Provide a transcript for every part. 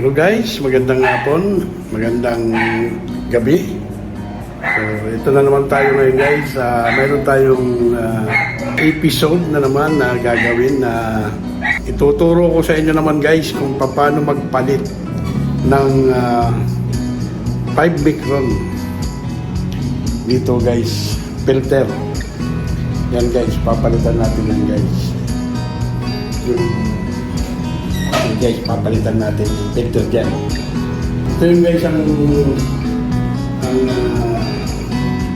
Hello guys, magandang hapon, magandang gabi. So ito na naman tayo ngayon guys. Mayroon tayong episode na naman na gagawin na ituturo ko sa inyo naman guys kung paano magpalit ng 5 micron dito guys, filter. Yan guys, papalitan natin yan guys. Guys, papalitan natin yung filter dyan. Ito yung guys ang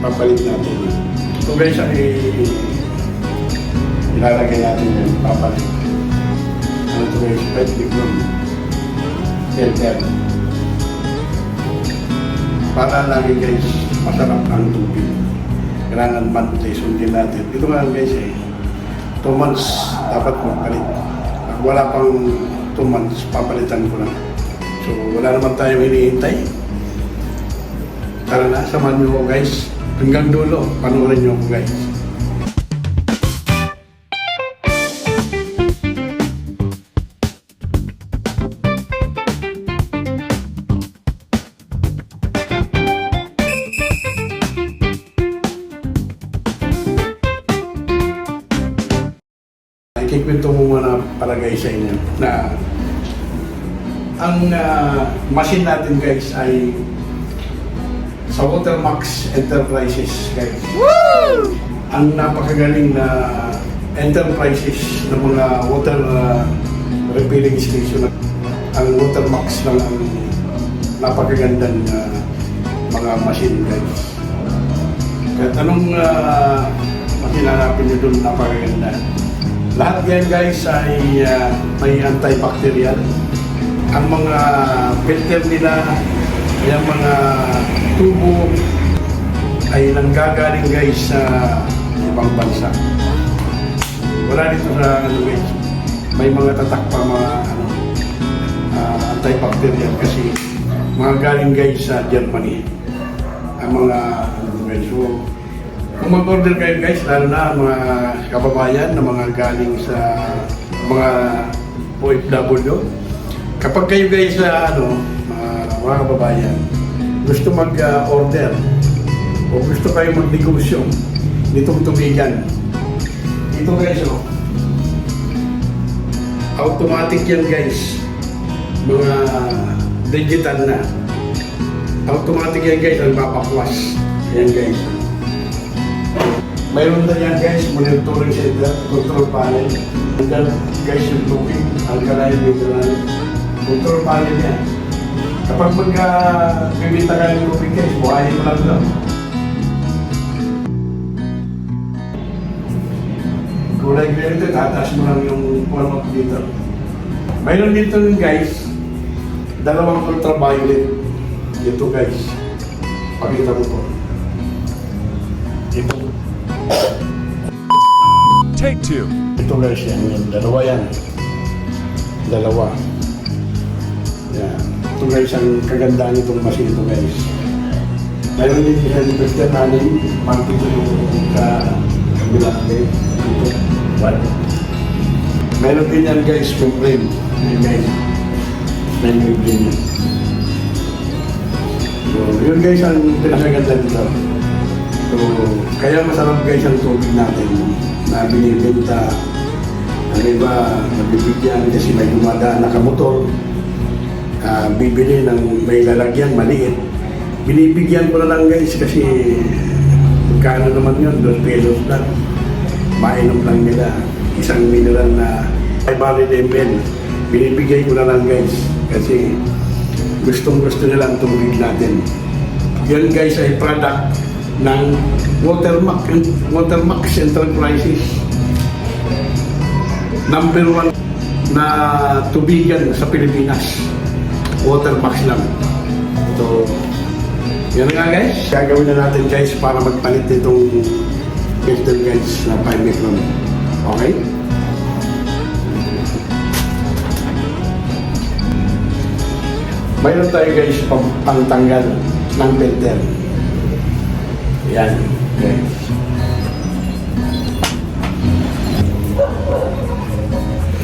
papalit natin. Ito guys ang ilalagay natin yung papalit. Ano ito guys, 5 micron filter. Para lagi guys, masarap ang tubig. Kailangan monthly, sundin natin. Ito nga guys 2 months dapat magpalit. Pag wala pang 2 months, papalitan ko na. So, wala naman tayong hinihintay. Tara na, samahan nyo ko guys. Hanggang dulo, panoorin nyo ko guys. Ikikwento mo muna para guys sa inyo na ang machine natin guys ay sa Watermax Enterprises guys. Woo! Ang napakagaling na enterprises ng mga water refilling station. Ang Watermax lang ang napakagandang mga machine guys. Kahit anong machine hanapin nyo doon, napakaganda. Lahat yan guys ay may antibacterial. Ang mga filter nila, yung mga tubo ay nanggagaling guys sa ibang bansa. Wala dito sa guys. May mga tatak pa mga antibacterial kasi mga galing guys sa Germany. Ang mga guys. So, kung mag-order kayo guys, lalo na mga kababayan na mga galing sa mga OFW, kapag kayo guys sa mga kababayan, gusto mag-order o gusto kayo mag-negosyo nitong tubigan, ito guys automatic yan guys, mga digital na automatic yan guys, ang mapakwas yan guys. Mayroon na yan guys, monitoring center, control panel. Hanggang guys yung tubig, alkaline, mineral. Control panel yan. Kapag bibita ka ng tubig guys, buhayin mo lang lang. Kulay green ito, tataas mo lang yung format dito. Mayroon dito guys, 2 ultraviolet. Ito guys, pakita mo po. Ito. Take 2. Ito guys, yan. Dalawa yan. Yan. Ito guys, ang kagandaan itong machine ito guys. Mayroon din siya ng filter natin. Pangkito yung kabila. Ito. Mayroon din yan guys, yung frame. Yan guys. Yan yung frame yan. So, yun guys, ang pinakaganda dito. So, kaya masarap guys ang tubig natin na binibenta. Ang iba, nabibigyan kasi may dumadaan na kamotor. Bibili ng may lalagyan, maliit. Binibigyan ko na lang guys kasi magkano naman yun, 2 pesos lang. Mainom lang nila. Isang mineral na 500 ml. Binibigay ko na lang guys kasi gustong-gusto nila ang tubig natin. Yan guys ay product ng Watermax Enterprises. Number 1 na tubigan sa Pilipinas. Watermax lang. So, yan nga guys. Gagawin na natin guys para magpalit itong filter guys na 5 micron. Okay? Mayroon tayo guys pangtanggal ng filter. Yan. Okay.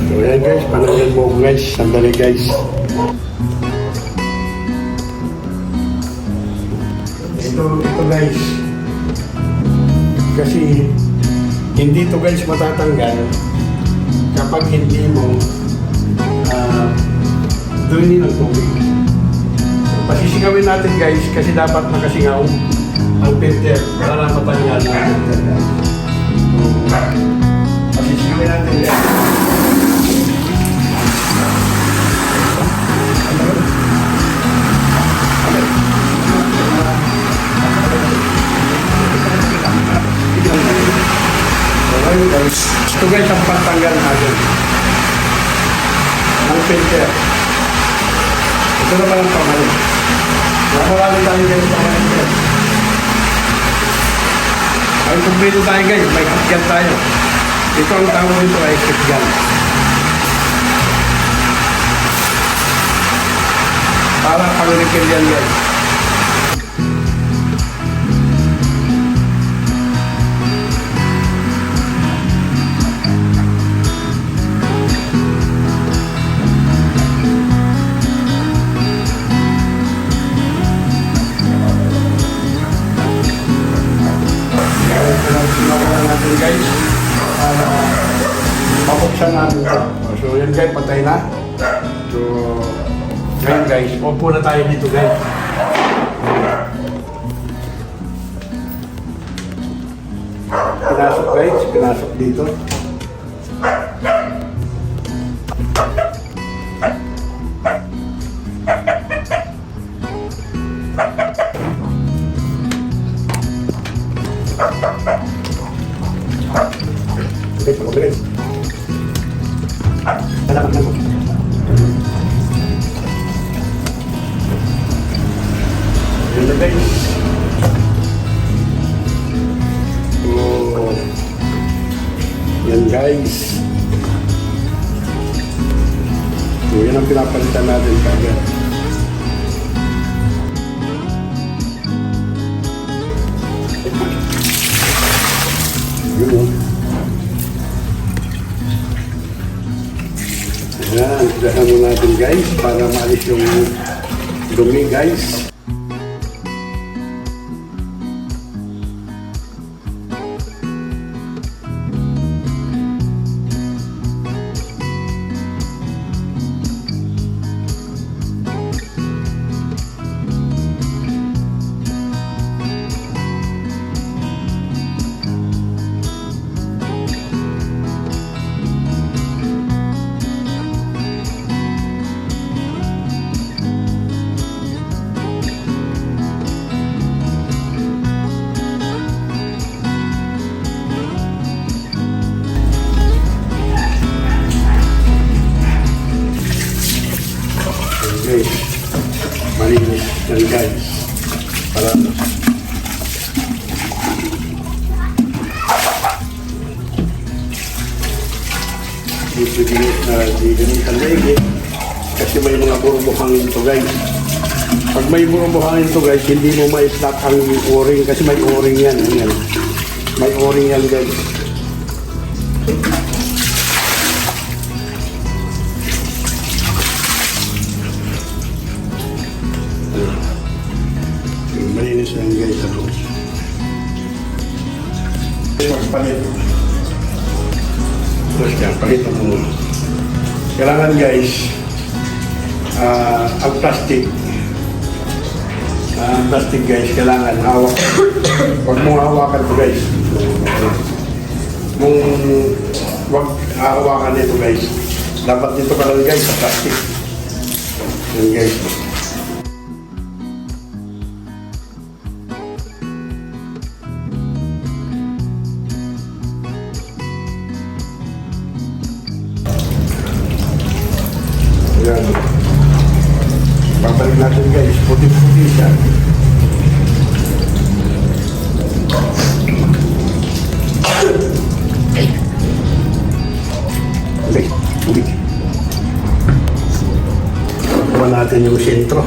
So yan guys, panoorin mo ko guys. Sandali guys. Ito guys. Kasi hindi to guys matatanggal kapag hindi mo duwinin ng tubig. Pasisingawin natin guys kasi dapat makasingaw ang filter para matanggal ang filter guys. So, pasisingawin natin guys. Okay guys, ito guys ang pagtanggal natin ang filter. Ito naman ang pamalit. Marami tayo guys pamalit guys. Ay kumpleto tayo guys, may kitgan tayo. Ito ang tawag nito ay kitgan. Para pang-refill yan guys. Natin guys mabuksan natin ito. So yan guys, patay na. So ngayon guys, upo na tayo dito guys. Pinasok guys, pinasok dito. Okay, pag-operin. Salamat na po. Yun na guys. Oh. Yan guys. So, yan ang pinapalitan natin kagad. Yun o. Ayan, dahan mo natin guys para maalis yung dumi guys. Okay, malinis yan guys. Para dito na ganun lagi kasi may mga burubuhangin ito guys. Pag may burubuhangin ito guys, hindi mo ma-slap ang o-ring kasi may o-ring yan. May o-ring yan guys. Malinis yan guys. Magpalit. Terus yan, palit mo muna. Kailangan guys, ang plastic. Ang plastic guys, kailangan hawak. Huwag mong hawakan ito guys. Huwag hawakan ito guys. Dapat dito ka lang guys sa plastic. Yan guys. Yan. Babalik natin guys, puti-puti siya. Okay, tubig. Kuha natin yung sentro.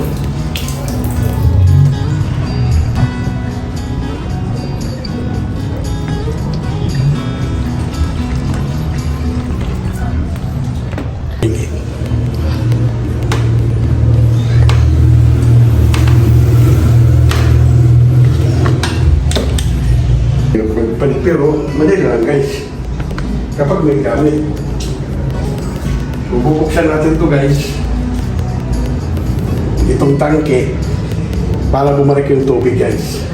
pero madali lang guys. Kapag may gamit. So, bubuksan natin to guys. Itong tangke para bumalik yung tubig guys.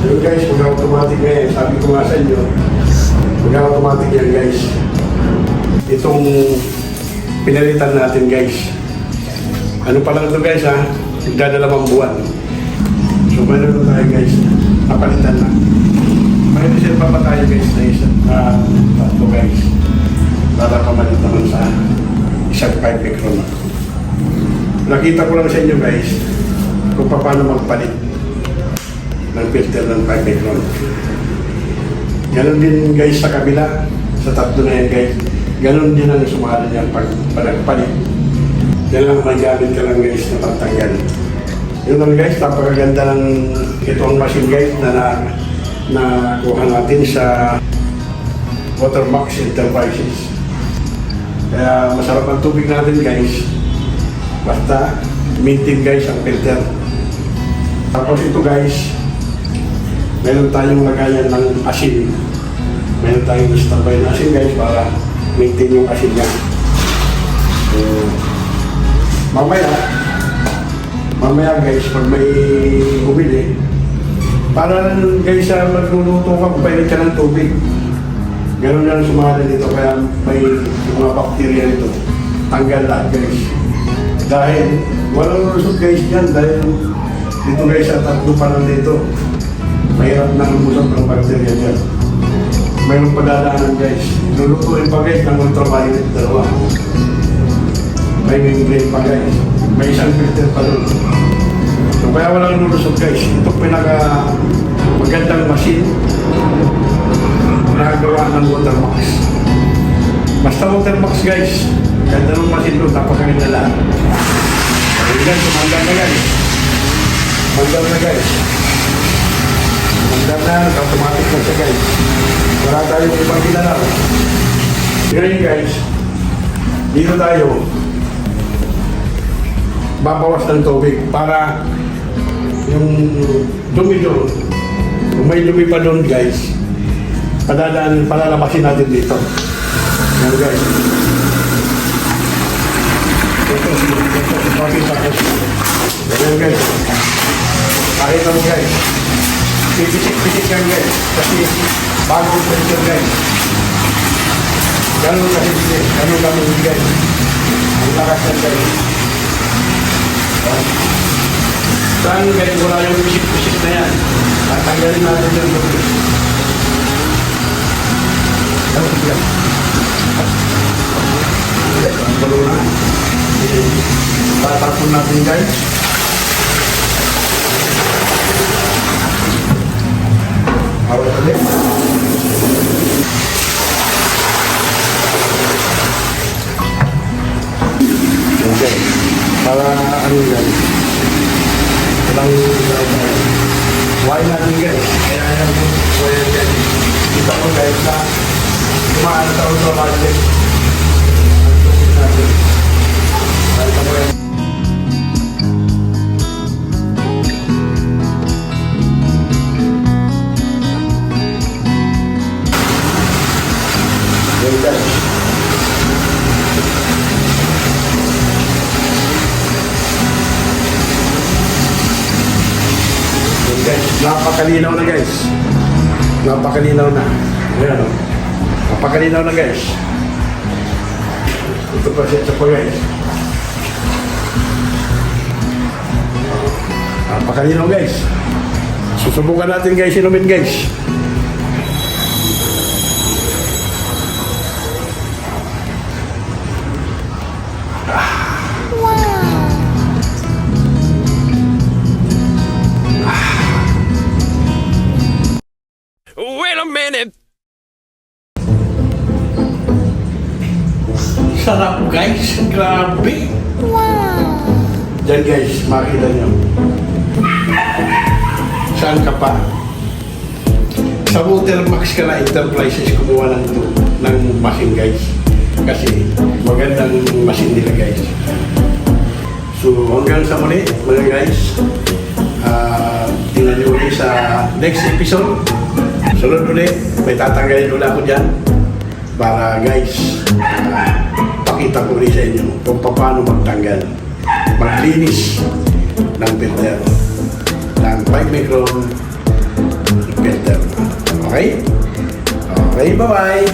So guys, mag-automatic na yan. Sabi ko nga sa inyo, mag-automatic yan guys. Itong pinalitan natin guys. Ano pa lang ito guys ha? Magdadalawang buwan. So mayroon tayo guys. Napalitan na. May reserve pa tayo guys na isa. Tatlo guys. Para pamalit naman sa isang 5 micron. Nakita ko lang sa inyo guys kung paano magpalit ng filter ng 5 micron. Ganon din guys sa kabila. Sa tatlo na yan guys. Ganon din ang sumali niya pag nagpalit. Yan lang magamit ka lang guys na pagtanggal. Yun lang guys, napakaganda ng itong machine guys na kuha natin sa Watermax Enterprises. Kaya masarap ang tubig natin guys. Basta maintain guys ang filter. Tapos ito guys, meron tayong lagayan ng asin. Meron tayong standby na asin guys para maintain yung asin niya. So, mamaya guys, pag may bumili, para guys magluluto ka, papainit ka ng tubig. Ganon lang sumali dito, kaya may mga bakterya nito. Tanggal lahat guys. Dahil walang lusot guys yan, dahil dito guys sa tatlo pa lang dito. Mahirap na lumusot ng bakterya dyan. Mayroong padadaanan guys. Lulutuin pa guys ng ultraviolet dalawa. May membrane pa guys. May isang filter pa doon. So kaya walang lulusot guys. Ito pinaka magandang machine na gawa ng Watermax. Basta Watermax guys. Ganda ng machine doon. Napakaganda lahat. Ayun guys, sumandang na guys. Sumandang na guys. Sumandang na, automatic na siya guys. Wala tayong ibang ginalaw. Ngayon guys, dito tayo babawas ng tubig para yung dumi doon, kung may dumi pa doon guys, palalabasin natin dito. Yan guys. Yan guys. Pakita mo guys. Pisik-pisik yan guys. Kasi bagong pressure guys. Ganun kasi guys. Ganun kami guys. Ang lakas yan guys. Saan guys, wala yung pisik-pisik na yan. Tatanggalin natin yung lupis. Ganun guys. Ang balo na. Tatapon natin guys. Awal ulit. Okay. Para ano yan. Walang why natin guys. Kaya yan po. Kaya yan. Kita ko guys na kumaan sa automatic. Ang tubig natin. Kaya mo yan. Guys, napakalinaw na guys. Napakalinaw na. Ayan o. Napakalinaw na guys. Ito pa siya po guys. Napakalinaw guys. Susubukan natin guys, inumin guys. Wait a minute. Sarap guys, grabe. Wow. Diyan guys, makita nyo. Saan ka pa? Sa Watermax ka na Enterprises kumuha ng machine guys. Kasi magandang machine nila guys. So hanggang sa muli mga guys. Tingnan nyo ulit sa next episode. Sunod ulit, may tatanggalin ulit ako dyan para guys, pakita ko rin sa inyo kung paano magtanggal, maglinis ng filter ng 5 micron filter. Okay? Okay, bye-bye!